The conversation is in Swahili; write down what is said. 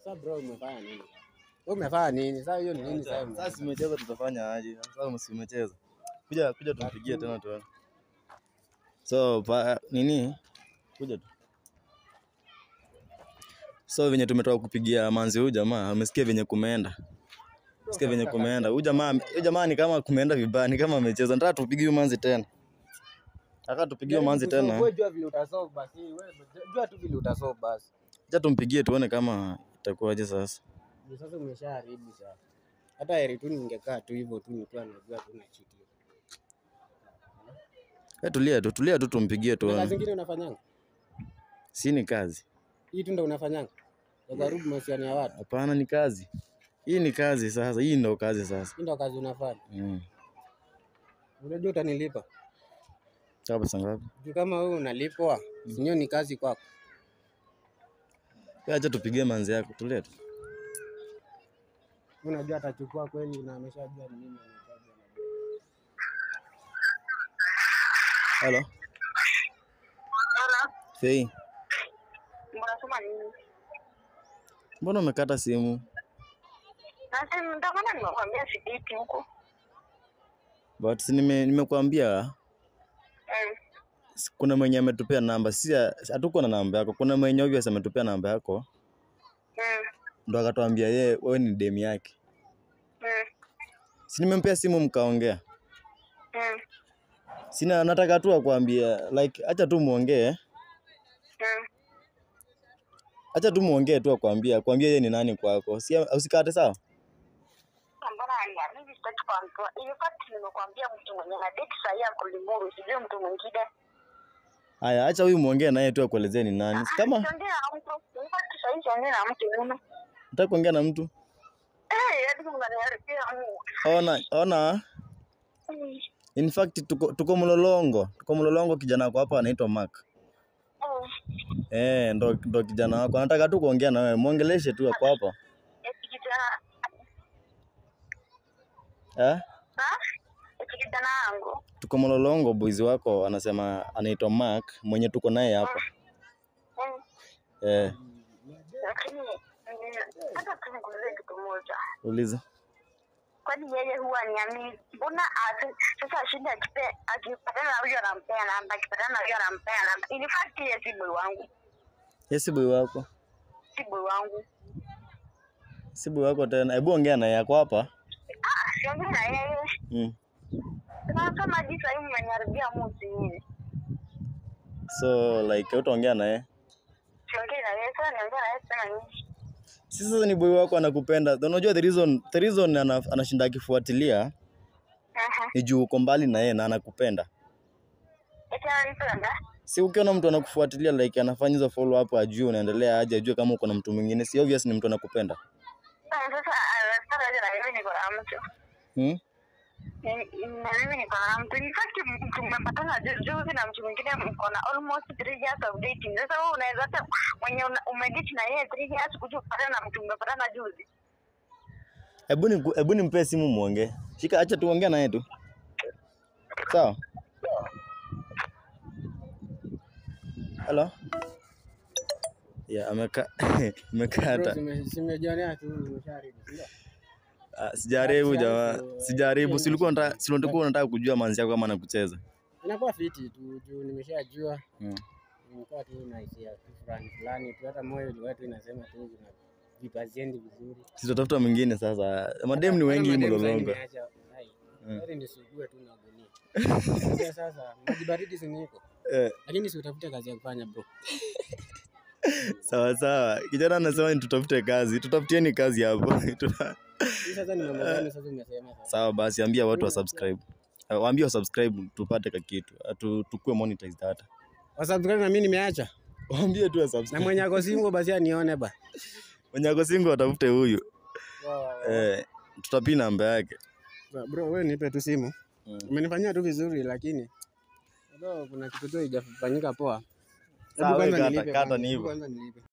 Sasa bro umefanya nini? Wewe umefanya nini? Sasa hiyo ni nini sasa? Sasa umecheza tutafanya aje? Sasa umecheza. Kuja tumpigie tena tuone. So nini? Kuja tu. So venye tumetoka kupigia manzi huyu jamaa, amesikia venye kumeenda. Sikia venye kumeenda. Huyu jamaa ni kama kumeenda vibaya, ni kama amecheza. Nataka tupigie manzi tena. Nataka tupigie manzi tena. Wewe jua vile utasolve basi. Wewe jua tu vile utasolve basi. Acha tumpigie tuone kama itakuwaje sasa. Sasa umeshaharibu sasa. Hata heri tu ningekaa tu hivyo tu nikiwa najua tu na cheat. Tulia tu tumpigie tuone. Kazi zingine unafanyanga? Si ni kazi. Hii tu ndio unafanyanga? Kujaribu mahusiano ya watu? Hapana, ni kazi. Hii ni kazi sasa. Hii ndio kazi sasa. Hii ndio kazi unafanya? Unajua utanilipa? Hapo sangapi? Kama wewe unalipwa, sio ni kazi kwako. Acha tupigie manzi yako, tulia tu. Unajua atachukua kweli na ameshajua ni nini anahitaji. Hello. Hello. Fei. Unasema nini? Mbona umekata simu? Nasema ndio maana nimekuambia sidiki huko. But nimekuambia kuna mwenye ametupea namba. Si hatuko na namba yako. Kuna mwenye obvious ametupea namba yako. Ndo akatuambia yeye wewe ni demu yake. Si nimempea simu mkaongea. Sina nataka tu akwambia like acha tu muongee. Acha tu muongee tu akwambia yeye ni nani kwako. Si usikate sawa? Mimi sitaki kuambiwa. In fact nimekuambia mtu mwenye na date sahi yako Limuru, sijui mtu mwingine. Haya, acha huyu muongee naye tu akuelezee ni nani. Kama ongea na mtu. In fact sahi ongea na mtu mume. Unataka kuongea na mtu? Hadi unaniharibia. Ona. In fact tuko Mlolongo kijana wako hapa anaitwa Mark. Ndo kijana wako. Nataka tu kuongea na wewe. Muongeleshe tu hapo hapa. Kijana wangu. Tuko Mlolongo, boys wako anasema anaitwa Mark mwenye tuko naye hapa. Lakini hata tungulie kitu moja. Uliza. Kwani yeye huwa niamini? Mbona sasa shida akipatana na huyo anampea namba, akipatana na huyo anampea namba. In fact yeye si boy wangu. Yes, boy wako. Si boy wangu. Si boy wako tena. Hebu ongea na yako hapa. Siongea na yeye. Kama jinsi hivi mnaniharibia muzi nini? So like utaongea na yeye? Siongea na yeye, sasa niongea na yeye tena nini? Sasa ni boy wako anakupenda. Unajua the reason anashinda akifuatilia. Ni juu uko mbali na yeye na anakupenda. Eti ananipenda? Si ukiona mtu anakufuatilia like anafanya hizo follow up ajue unaendelea aje, ajue kama uko na mtu mwingine, si obvious ni mtu anakupenda. Sasa na mimi niko na mtu. Na mimi niko na mtu. In fact tumepatana juzi na mtu mwingine mko na almost 3 years of dating. Sasa wewe unaweza hata mwenye umedate na yeye 3 years kuja kupatana na mtu mmepatana juzi. Hebu nimpe simu muongee. Shika, acha tuongee na yeye tu. Sawa? Hello? Amekata. Simejionea tu umeshaharibu. Sijaribu jamaa. Sijaribu. Si ulikuwa unataka kujua manzi yako kama anakucheza. Inakuwa fiti tu juu nimeshajua. Nilikuwa tu na hisia fulani tu, hata moyo wetu inasema tu kuna vitu haziendi vizuri. Sitatafuta mwingine sasa. Madem ni wengi Mlolongo. Heri nisugue tu na gunia. Sasa majibaridi si niko. Lakini si utafute kazi ya kufanya bro. Sawa. Kijana anasema tutafute kazi. Tutafutieni kazi hapo. Sasa ni mambo gani sasa umesema sasa? Sawa basi, ambia watu wa subscribe. Waambie wa subscribe tupate kitu. Tukue monetized data. Wa subscribe na mimi nimeacha. Waambie tu wa subscribe. Na mwenye ako single basi anione ba. Mwenye ako single atafute huyu. Tutapia namba yake. Bro wewe nipe tu simu. Umenifanyia tu vizuri lakini bado kuna kitu tu haijafanyika poa. Sawa, kata ni hivyo.